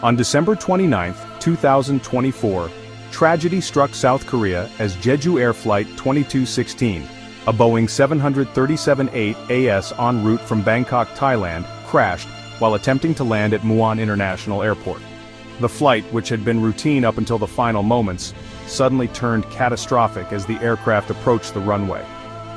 On December 29, 2024, tragedy struck South Korea as Jeju Air Flight 2216, a Boeing 737-8 AS en route from Bangkok, Thailand, crashed while attempting to land at Muan International Airport. The flight, which had been routine up until the final moments, suddenly turned catastrophic as the aircraft approached the runway.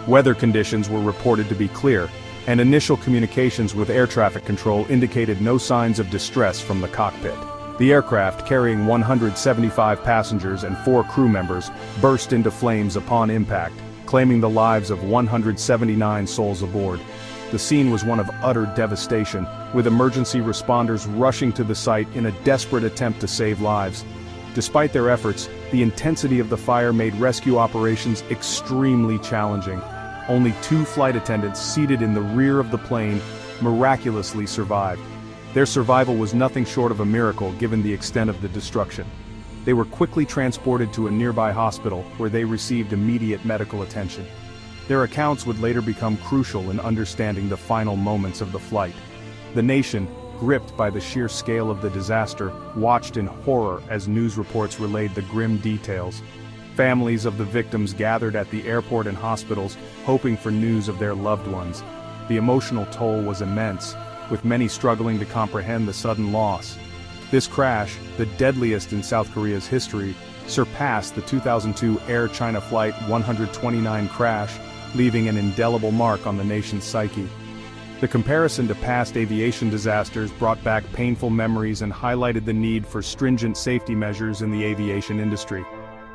Weather conditions were reported to be clear, and initial communications with air traffic control indicated no signs of distress from the cockpit. The aircraft, carrying 175 passengers and 4 crew members, burst into flames upon impact, claiming the lives of 179 souls aboard. The scene was one of utter devastation, with emergency responders rushing to the site in a desperate attempt to save lives. Despite their efforts, the intensity of the fire made rescue operations extremely challenging. Only 2 flight attendants seated in the rear of the plane miraculously survived. Their survival was nothing short of a miracle given the extent of the destruction. They were quickly transported to a nearby hospital where they received immediate medical attention. Their accounts would later become crucial in understanding the final moments of the flight. The nation, gripped by the sheer scale of the disaster, watched in horror as news reports relayed the grim details. Families of the victims gathered at the airport and hospitals, hoping for news of their loved ones. The emotional toll was immense, with many struggling to comprehend the sudden loss. This crash, the deadliest in South Korea's history, surpassed the 2002 Air China Flight 129 crash, leaving an indelible mark on the nation's psyche. The comparison to past aviation disasters brought back painful memories and highlighted the need for stringent safety measures in the aviation industry.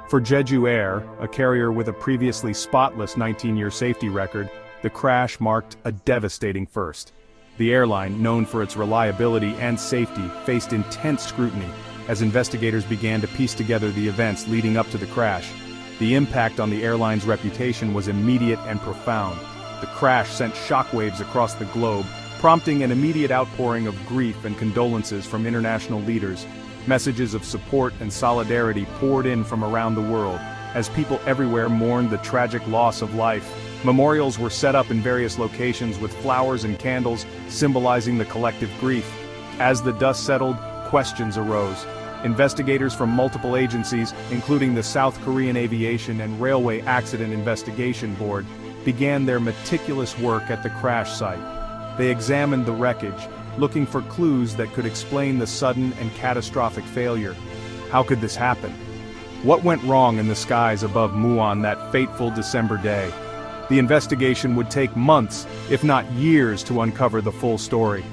For Jeju Air, a carrier with a previously spotless 19-year safety record, the crash marked a devastating first. The airline, known for its reliability and safety, faced intense scrutiny as investigators began to piece together the events leading up to the crash. The impact on the airline's reputation was immediate and profound. The crash sent shockwaves across the globe, prompting an immediate outpouring of grief and condolences from international leaders. Messages of support and solidarity poured in from around the world, as people everywhere mourned the tragic loss of life. Memorials were set up in various locations with flowers and candles, symbolizing the collective grief. As the dust settled, questions arose. Investigators from multiple agencies, including the South Korean Aviation and Railway Accident Investigation Board, began their meticulous work at the crash site. They examined the wreckage, looking for clues that could explain the sudden and catastrophic failure. How could this happen? What went wrong in the skies above Muan that fateful December day? The investigation would take months, if not years, to uncover the full story.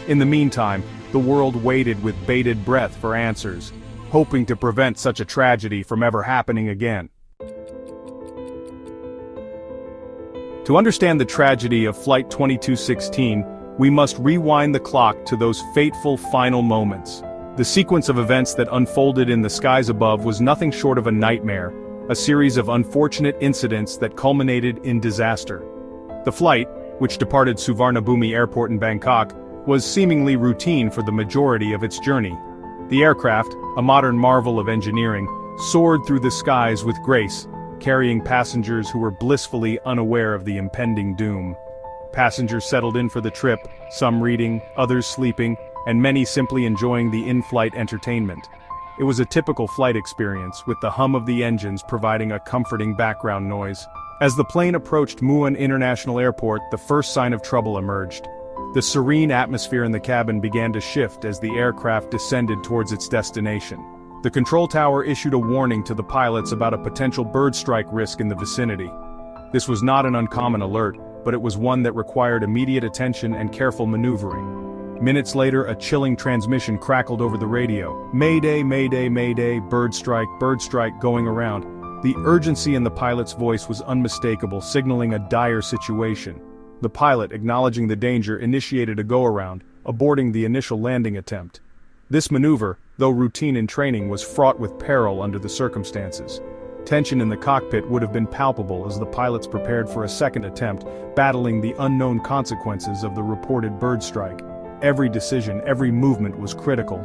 In the meantime, the world waited with bated breath for answers, hoping to prevent such a tragedy from ever happening again. To understand the tragedy of Flight 2216, we must rewind the clock to those fateful final moments. The sequence of events that unfolded in the skies above was nothing short of a nightmare, a series of unfortunate incidents that culminated in disaster. The flight, which departed Suvarnabhumi Airport in Bangkok, was seemingly routine for the majority of its journey. The aircraft, a modern marvel of engineering, soared through the skies with grace, carrying passengers who were blissfully unaware of the impending doom. Passengers settled in for the trip, some reading, others sleeping, and many simply enjoying the in-flight entertainment. It was a typical flight experience, with the hum of the engines providing a comforting background noise. As the plane approached Muan International Airport, the first sign of trouble emerged. The serene atmosphere in the cabin began to shift as the aircraft descended towards its destination. The control tower issued a warning to the pilots about a potential bird strike risk in the vicinity. This was not an uncommon alert, but it was one that required immediate attention and careful maneuvering. Minutes later, a chilling transmission crackled over the radio. "Mayday, mayday, mayday, bird strike, going around." The urgency in the pilot's voice was unmistakable, signaling a dire situation. The pilot, acknowledging the danger, initiated a go-around, aborting the initial landing attempt. This maneuver, though routine in training, was fraught with peril under the circumstances. Tension in the cockpit would have been palpable as the pilots prepared for a second attempt, battling the unknown consequences of the reported bird strike. Every decision, every movement was critical.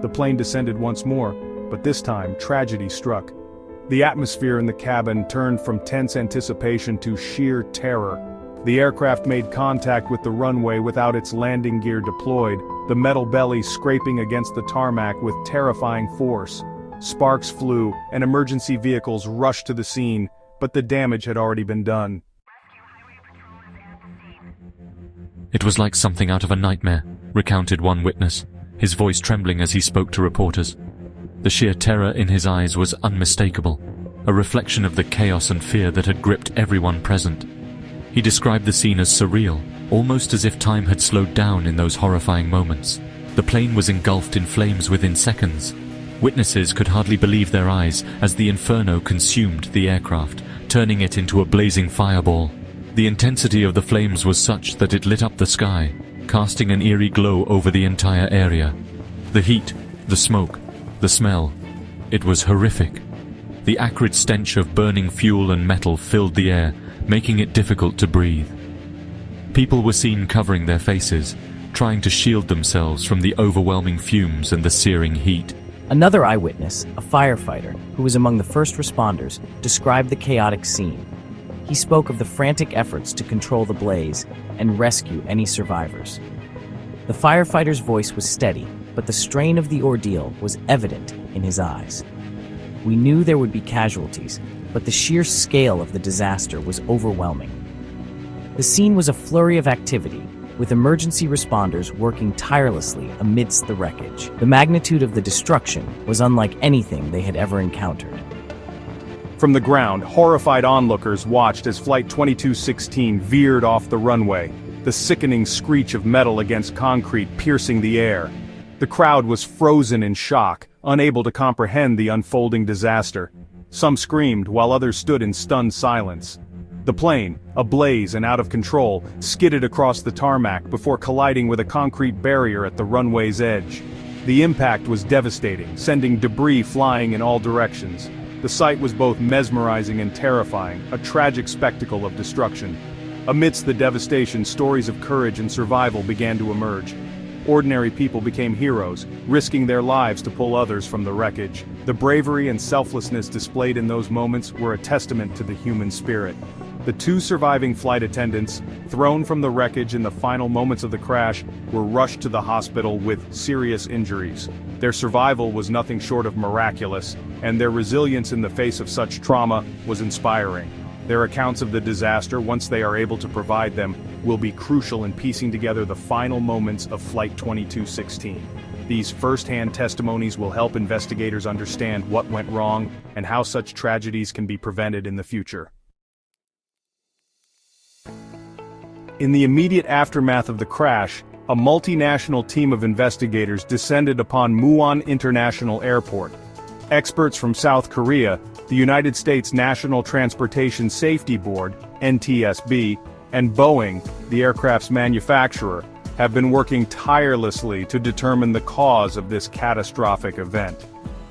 The plane descended once more, but this time tragedy struck. The atmosphere in the cabin turned from tense anticipation to sheer terror. The aircraft made contact with the runway without its landing gear deployed, the metal belly scraping against the tarmac with terrifying force. Sparks flew, and emergency vehicles rushed to the scene, but the damage had already been done. "It was like something out of a nightmare," recounted one witness, his voice trembling as he spoke to reporters. The sheer terror in his eyes was unmistakable, a reflection of the chaos and fear that had gripped everyone present. He described the scene as surreal, almost as if time had slowed down in those horrifying moments. The plane was engulfed in flames within seconds. Witnesses could hardly believe their eyes as the inferno consumed the aircraft, turning it into a blazing fireball. The intensity of the flames was such that it lit up the sky, casting an eerie glow over the entire area. The heat, the smoke, the smell. It was horrific. The acrid stench of burning fuel and metal filled the air, making it difficult to breathe. People were seen covering their faces, trying to shield themselves from the overwhelming fumes and the searing heat. Another eyewitness, a firefighter, who was among the first responders, described the chaotic scene. He spoke of the frantic efforts to control the blaze and rescue any survivors. The firefighter's voice was steady, but the strain of the ordeal was evident in his eyes. We knew there would be casualties, but the sheer scale of the disaster was overwhelming. The scene was a flurry of activity, with emergency responders working tirelessly amidst the wreckage. The magnitude of the destruction was unlike anything they had ever encountered. From the ground, horrified onlookers watched as Flight 2216 veered off the runway, the sickening screech of metal against concrete piercing the air. The crowd was frozen in shock, unable to comprehend the unfolding disaster. Some screamed while others stood in stunned silence. The plane, ablaze and out of control, skidded across the tarmac before colliding with a concrete barrier at the runway's edge. The impact was devastating, sending debris flying in all directions. The sight was both mesmerizing and terrifying, a tragic spectacle of destruction. Amidst the devastation, stories of courage and survival began to emerge. Ordinary people became heroes, risking their lives to pull others from the wreckage. The bravery and selflessness displayed in those moments were a testament to the human spirit. The two surviving flight attendants, thrown from the wreckage in the final moments of the crash, were rushed to the hospital with serious injuries. Their survival was nothing short of miraculous, and their resilience in the face of such trauma was inspiring. Their accounts of the disaster, once they are able to provide them, will be crucial in piecing together the final moments of Flight 2216. These first-hand testimonies will help investigators understand what went wrong and how such tragedies can be prevented in the future. In the immediate aftermath of the crash, a multinational team of investigators descended upon Muon International Airport. Experts from South Korea, the United States National Transportation Safety Board, NTSB, and Boeing, the aircraft's manufacturer, have been working tirelessly to determine the cause of this catastrophic event.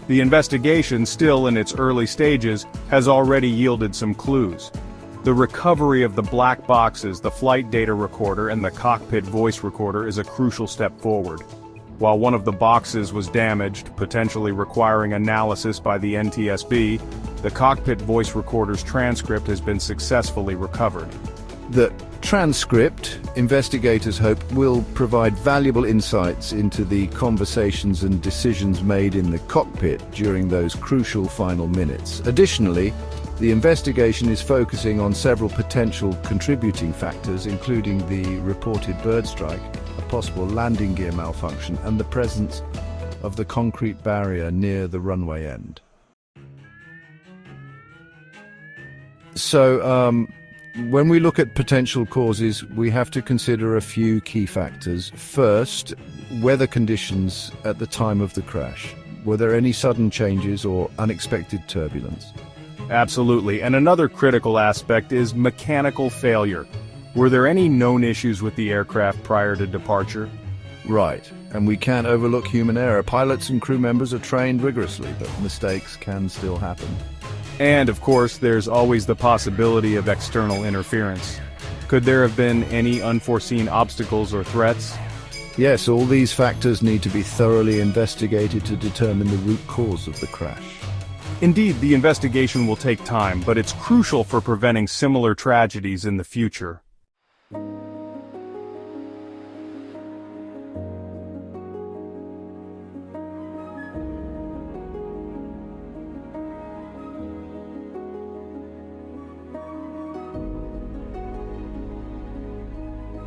The investigation, still in its early stages, has already yielded some clues. The recovery of the black boxes, the flight data recorder, and the cockpit voice recorder is a crucial step forward. While one of the boxes was damaged, potentially requiring analysis by the NTSB, the cockpit voice recorder's transcript has been successfully recovered. The transcript, investigators hope, will provide valuable insights into the conversations and decisions made in the cockpit during those crucial final minutes. Additionally, the investigation is focusing on several potential contributing factors, including the reported bird strike, a possible landing gear malfunction, and the presence of the concrete barrier near the runway end. So, when we look at potential causes, we have to consider a few key factors. First, weather conditions at the time of the crash. Were there any sudden changes or unexpected turbulence? Absolutely, and another critical aspect is mechanical failure. Were there any known issues with the aircraft prior to departure? Right, and we can't overlook human error. Pilots and crew members are trained rigorously, but mistakes can still happen. And, of course, there's always the possibility of external interference. Could there have been any unforeseen obstacles or threats? Yes, all these factors need to be thoroughly investigated to determine the root cause of the crash. Indeed, the investigation will take time, but it's crucial for preventing similar tragedies in the future.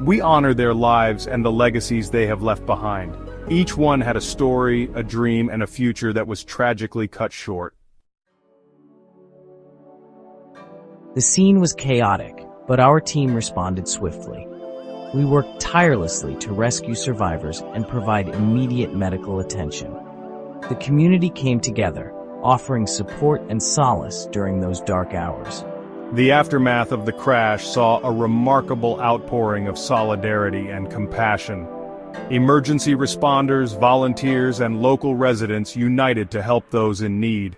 We honor their lives and the legacies they have left behind. Each one had a story, a dream, and a future that was tragically cut short. The scene was chaotic, but our team responded swiftly. We worked tirelessly to rescue survivors and provide immediate medical attention. The community came together, offering support and solace during those dark hours. The aftermath of the crash saw a remarkable outpouring of solidarity and compassion. Emergency responders, volunteers, and local residents united to help those in need.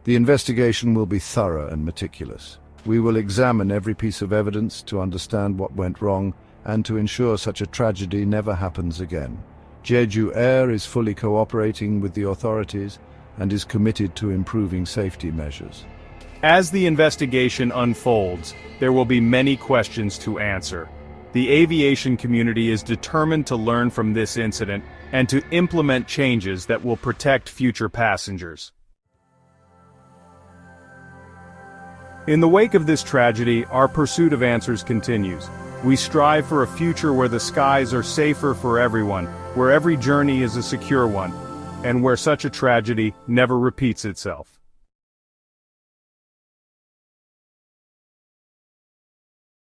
The investigation will be thorough and meticulous. We will examine every piece of evidence to understand what went wrong and to ensure such a tragedy never happens again. Jeju Air is fully cooperating with the authorities and is committed to improving safety measures. As the investigation unfolds, there will be many questions to answer. The aviation community is determined to learn from this incident and to implement changes that will protect future passengers. In the wake of this tragedy, our pursuit of answers continues. We strive for a future where the skies are safer for everyone, where every journey is a secure one, and where such a tragedy never repeats itself.